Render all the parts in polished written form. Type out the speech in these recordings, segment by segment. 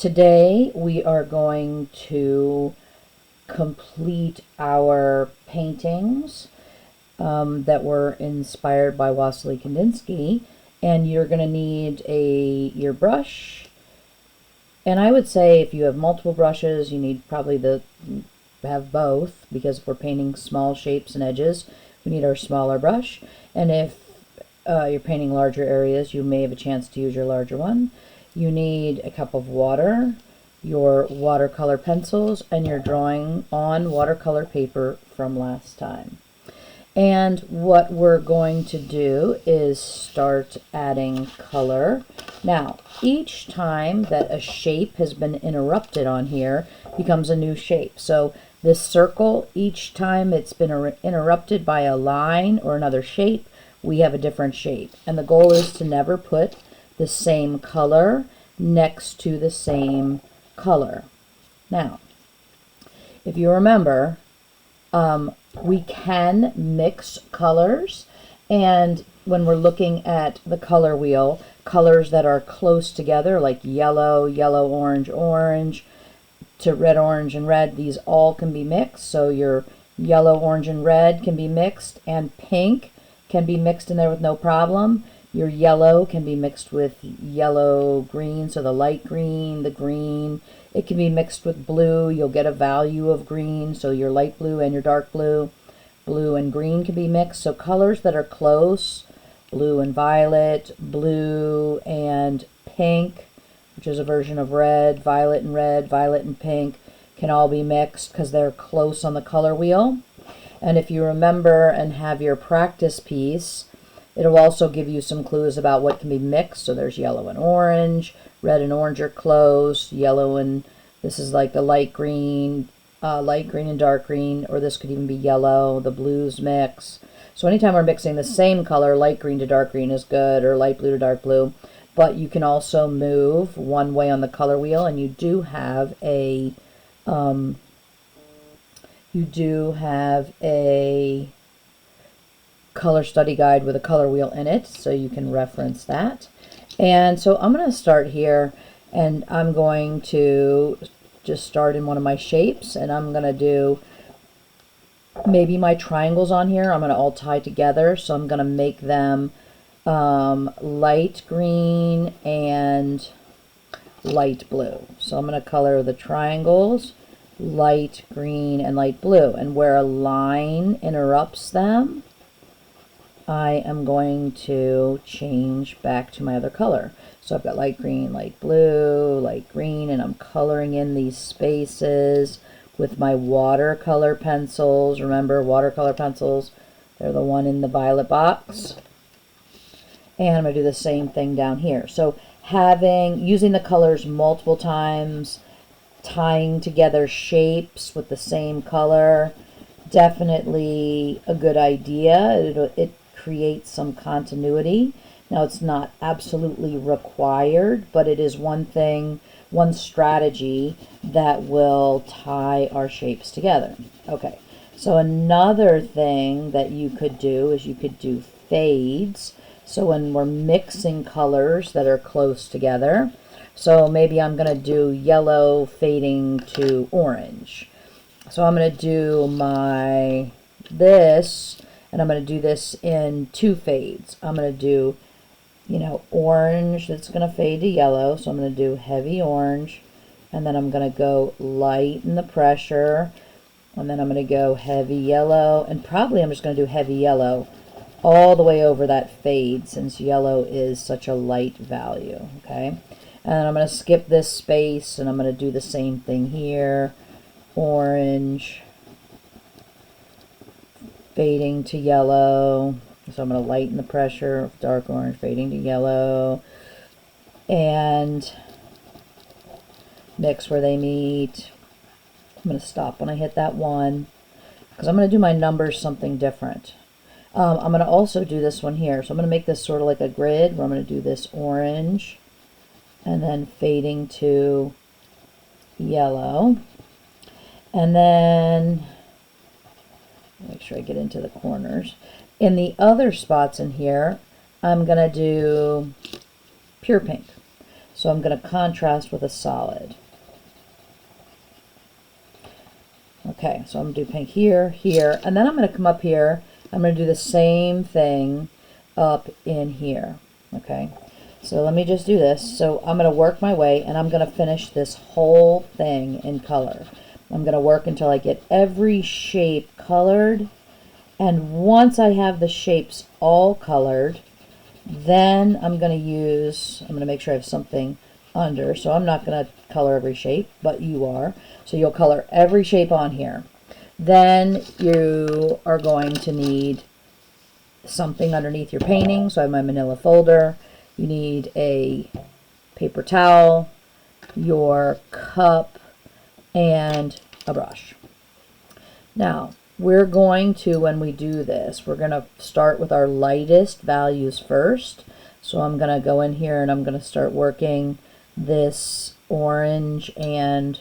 Today we are going to complete our paintings that were inspired by Wassily Kandinsky, and you're going to need your brush. And I would say if you have multiple brushes, you need probably have both, because if we're painting small shapes and edges, we need our smaller brush. And if you're painting larger areas, you may have a chance to use your larger one. You need a cup of water, your watercolor pencils, and your drawing on watercolor paper from last time. And what we're going to do is start adding color. Now, each time that a shape has been interrupted on here becomes a new shape. So this circle, each time it's been interrupted by a line or another shape, we have a different shape. And the goal is to never put the same color next to the same color. Now, if you remember, we can mix colors, and when we're looking at the color wheel, colors that are close together, like yellow, yellow, orange, orange, to red, orange, and red, these all can be mixed. So your yellow, orange, and red can be mixed, and pink can be mixed in there with no problem. Your yellow can be mixed with yellow, green, so the light green, the green. It can be mixed with blue. You'll get a value of green, so your light blue and your dark blue. Blue and green can be mixed. So colors that are close, blue and violet, blue and pink, which is a version of red, violet and pink, can all be mixed because they're close on the color wheel. And if you remember and have your practice piece, it'll also give you some clues about what can be mixed. So there's yellow and orange, red and orange are close, yellow and this is like the light green and dark green, or this could even be yellow, the blues mix. So anytime we're mixing the same color, light green to dark green is good, or light blue to dark blue. But you can also move one way on the color wheel, and you do have a color study guide with a color wheel in it, so you can reference that. And so I'm going to start here, and I'm going to just start in one of my shapes, and I'm going to do maybe my triangles on here. I'm going to all tie together, so I'm going to make them light green and light blue. So I'm going to color the triangles light green and light blue, and where a line interrupts them, I am going to change back to my other color. So I've got light green, light blue, light green, and I'm coloring in these spaces with my watercolor pencils. Remember, watercolor pencils, they're the one in the violet box. And I'm going to do the same thing down here. So using the colors multiple times, tying together shapes with the same color, definitely a good idea. It creates some continuity. Now, it's not absolutely required, but it is one strategy that will tie our shapes together. Okay, so another thing that you could do is you could do fades. So when we're mixing colors that are close together, so maybe I'm going to do yellow fading to orange. So I'm going to do this, and I'm going to do this in two fades. I'm going to do, orange that's going to fade to yellow. So I'm going to do heavy orange, and then I'm going to go light in the pressure, and then I'm going to go heavy yellow, and probably I'm just going to do heavy yellow all the way over that fade, since yellow is such a light value. Okay, and I'm going to skip this space, and I'm going to do the same thing here. Orange fading to yellow. So I'm going to lighten the pressure of dark orange fading to yellow, and mix where they meet. I'm going to stop when I hit that one, because I'm going to do my numbers something different. I'm going to also do this one here. So I'm going to make this sort of like a grid, where I'm going to do this orange and then fading to yellow. And then make sure I get into the corners. In the other spots in here, I'm going to do pure pink. So I'm going to contrast with a solid. Okay, so I'm going to do pink here, here, and then I'm going to come up here. I'm going to do the same thing up in here. Okay, so let me just do this. So I'm going to work my way, and I'm going to finish this whole thing in color. I'm going to work until I get every shape colored, and once I have the shapes all colored, then I'm going to make sure I have something under, so I'm not going to color every shape, but you are. So you'll color every shape on here. Then you are going to need something underneath your painting. So I have my manila folder. You need a paper towel, your cup, and a brush. Now, we're going to, when we do this, we're going to start with our lightest values first. So I'm going to go in here and I'm going to start working this orange and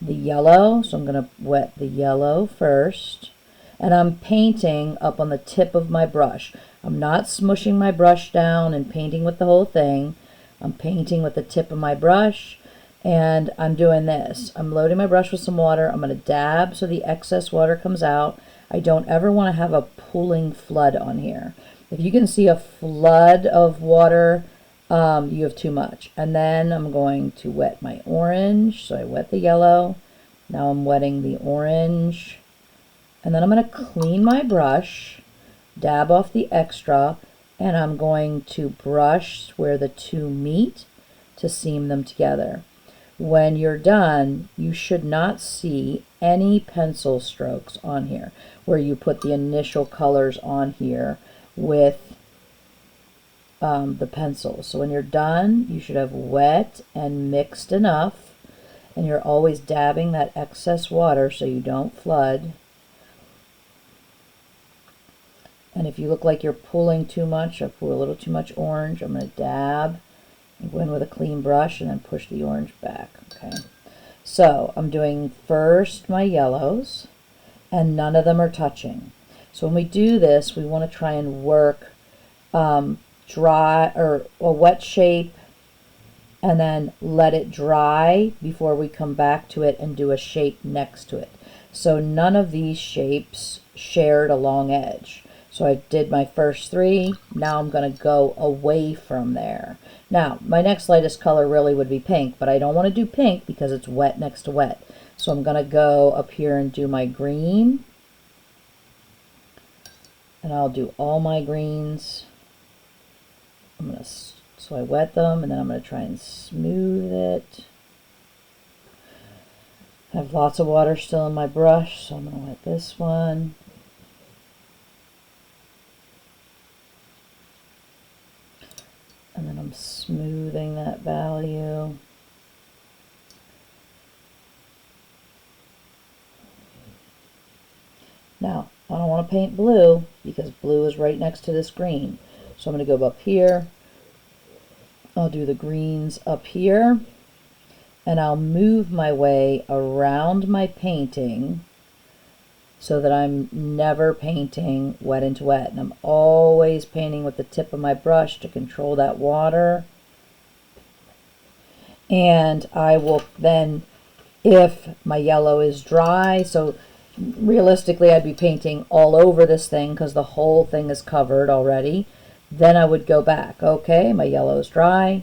the yellow. So I'm going to wet the yellow first. And I'm painting up on the tip of my brush. I'm not smushing my brush down and painting with the whole thing. I'm painting with the tip of my brush. And I'm doing this. I'm loading my brush with some water. I'm going to dab so the excess water comes out. I don't ever want to have a pooling flood on here. If you can see a flood of water, you have too much. And then I'm going to wet my orange. So I wet the yellow. Now I'm wetting the orange. And then I'm going to clean my brush, dab off the extra, and I'm going to brush where the two meet to seam them together. When you're done, you should not see any pencil strokes on here where you put the initial colors on here with the pencil. So when you're done, you should have wet and mixed enough, and you're always dabbing that excess water so you don't flood. And if you look like you're pulling too much, or pull a little too much orange, I'm going to dab and go in with a clean brush and then push the orange back. Okay, so I'm doing first my yellows, and none of them are touching. So when we do this, we want to try and work dry or a wet shape, and then let it dry before we come back to it and do a shape next to it. So none of these shapes shared a long edge. So I did my first three. Now I'm going to go away from there. Now, my next lightest color really would be pink, but I don't want to do pink because it's wet next to wet. So I'm going to go up here and do my green. And I'll do all my greens. So I wet them, and then I'm going to try and smooth it. I have lots of water still in my brush, so I'm going to wet this one. And then I'm smoothing that value. Now, I don't want to paint blue because blue is right next to this green. So I'm going to go up here. I'll do the greens up here. And I'll move my way around my painting so that I'm never painting wet into wet. And I'm always painting with the tip of my brush to control that water. And I will then, if my yellow is dry, so realistically I'd be painting all over this thing because the whole thing is covered already. Then I would go back. Okay, my yellow is dry.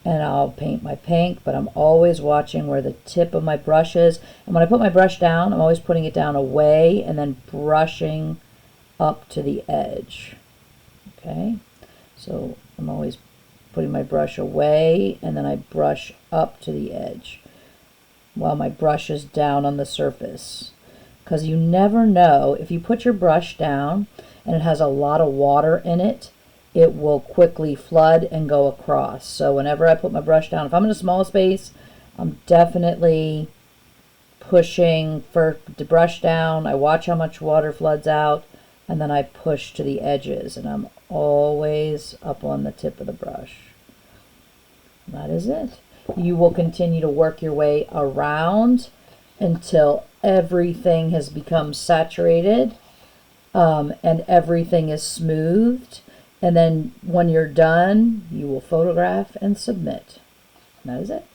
And I'll paint my pink, but I'm always watching where the tip of my brush is. And when I put my brush down, I'm always putting it down away and then brushing up to the edge. Okay, so I'm always putting my brush away and then I brush up to the edge while my brush is down on the surface. Because you never know, if you put your brush down and it has a lot of water in it, it will quickly flood and go across. So whenever I put my brush down, if I'm in a small space, I'm definitely pushing for the brush down. I watch how much water floods out, and then I push to the edges, and I'm always up on the tip of the brush. That is it. You will continue to work your way around until everything has become saturated and everything is smoothed. And then when you're done, you will photograph and submit. that is it.